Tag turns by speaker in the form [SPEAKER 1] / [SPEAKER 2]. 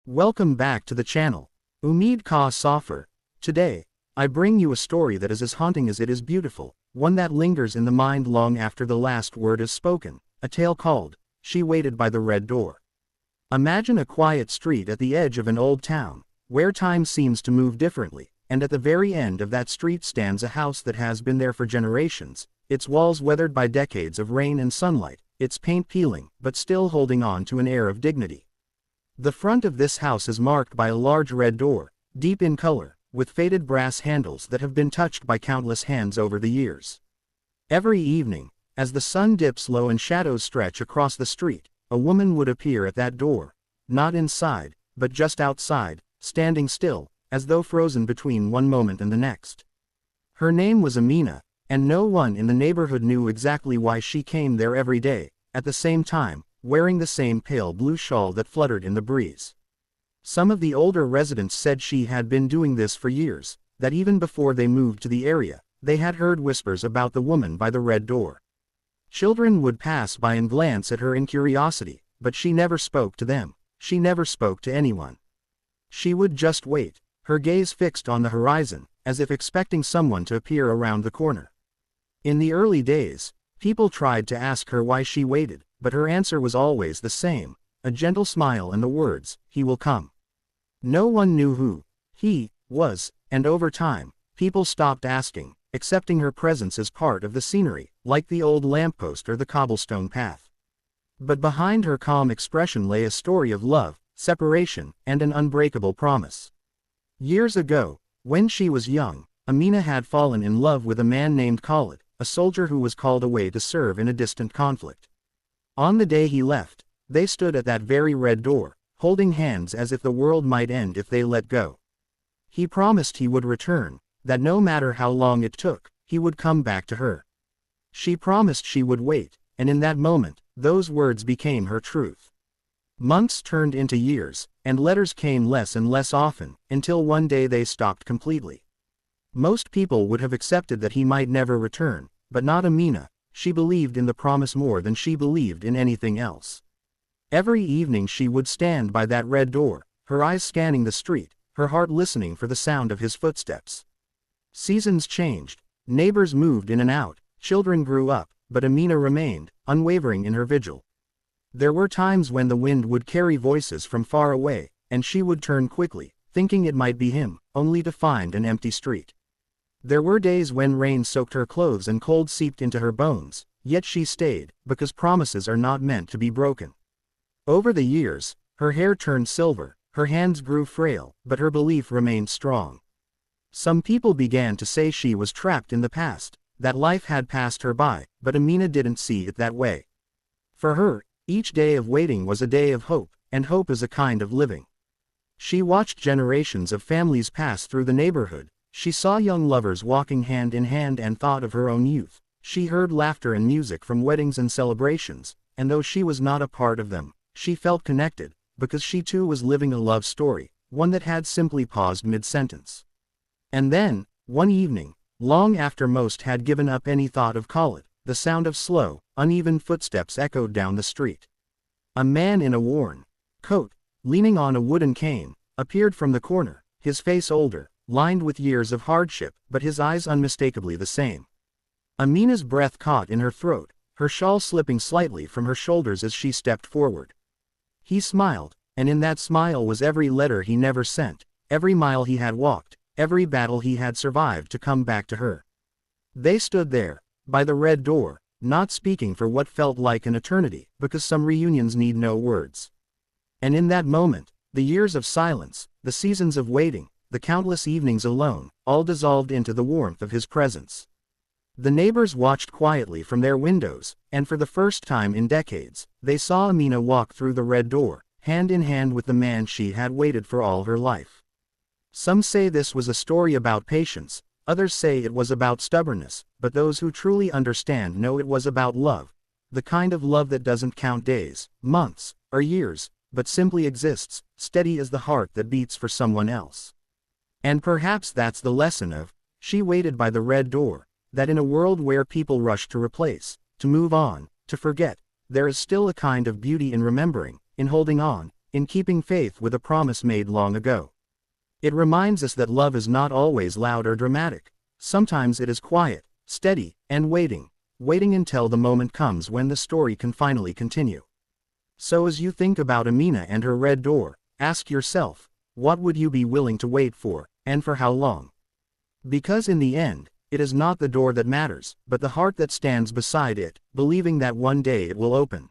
[SPEAKER 1] Welcome back to the channel. Umid Ka Safar. Today, I bring you a story that is as haunting as it is beautiful, one that lingers in the mind long after the last word is spoken, a tale called, She Waited by the Red Door. Imagine a quiet street at the edge of an old town, where time seems to move differently, and at the very end of that street stands a house that has been there for generations, its walls weathered by decades of rain and sunlight, its paint peeling, but still holding on to an air of dignity. The front of this house is marked by a large red door, deep in color, with faded brass handles that have been touched by countless hands over the years. Every evening, as the sun dips low and shadows stretch across the street, a woman would appear at that door, not inside, but just outside, standing still, as though frozen between one moment and the next. Her name was Amina, and no one in the neighborhood knew exactly why she came there every day, at the same time, wearing the same pale blue shawl that fluttered in the breeze. Some of the older residents said she had been doing this for years, that even before they moved to the area, they had heard whispers about the woman by the red door. Children would pass by and glance at her in curiosity, but she never spoke to them, she never spoke to anyone. She would just wait, her gaze fixed on the horizon, as if expecting someone to appear around the corner. In the early days, people tried to ask her why she waited, but her answer was always the same, a gentle smile and the words, "He will come." No one knew who he was, and over time, people stopped asking, accepting her presence as part of the scenery, like the old lamppost or the cobblestone path. But behind her calm expression lay a story of love, separation, and an unbreakable promise. Years ago, when she was young, Amina had fallen in love with a man named Khalid, a soldier who was called away to serve in a distant conflict. On the day he left, they stood at that very red door, holding hands as if the world might end if they let go. He promised he would return, that no matter how long it took, he would come back to her. She promised she would wait, and in that moment, those words became her truth. Months turned into years, and letters came less and less often, until one day they stopped completely. Most people would have accepted that he might never return, but not Amina. She believed in the promise more than she believed in anything else. Every evening she would stand by that red door, her eyes scanning the street, her heart listening for the sound of his footsteps. Seasons changed, neighbors moved in and out, children grew up, but Amina remained, unwavering in her vigil. There were times when the wind would carry voices from far away, and she would turn quickly, thinking it might be him, only to find an empty street. There were days when rain soaked her clothes and cold seeped into her bones, yet she stayed, because promises are not meant to be broken. Over the years, her hair turned silver, her hands grew frail, but her belief remained strong. Some people began to say she was trapped in the past, that life had passed her by, but Amina didn't see it that way. For her, each day of waiting was a day of hope, and hope is a kind of living. She watched generations of families pass through the neighborhood. She saw young lovers walking hand in hand and thought of her own youth. She heard laughter and music from weddings and celebrations, and though she was not a part of them, she felt connected, because she too was living a love story, one that had simply paused mid-sentence. And then, one evening, long after most had given up any thought of Khalid, the sound of slow, uneven footsteps echoed down the street. A man in a worn coat, leaning on a wooden cane, appeared from the corner, his face older, lined with years of hardship, but his eyes unmistakably the same. Amina's breath caught in her throat, her shawl slipping slightly from her shoulders as she stepped forward. He smiled, and in that smile was every letter he never sent, every mile he had walked, every battle he had survived to come back to her. They stood there, by the red door, not speaking for what felt like an eternity, because some reunions need no words. And in that moment, the years of silence, the seasons of waiting, the countless evenings alone, all dissolved into the warmth of his presence. The neighbors watched quietly from their windows, and for the first time in decades, they saw Amina walk through the red door, hand in hand with the man she had waited for all her life. Some say this was a story about patience, others say it was about stubbornness, but those who truly understand know it was about love, the kind of love that doesn't count days, months, or years, but simply exists, steady as the heart that beats for someone else. And perhaps that's the lesson of, She Waited by the Red Door, that in a world where people rush to replace, to move on, to forget, there is still a kind of beauty in remembering, in holding on, in keeping faith with a promise made long ago. It reminds us that love is not always loud or dramatic. Sometimes it is quiet, steady, and waiting until the moment comes when the story can finally continue. So as you think about Amina and her red door, ask yourself, what would you be willing to wait for, and for how long? Because in the end, it is not the door that matters, but the heart that stands beside it, believing that one day it will open.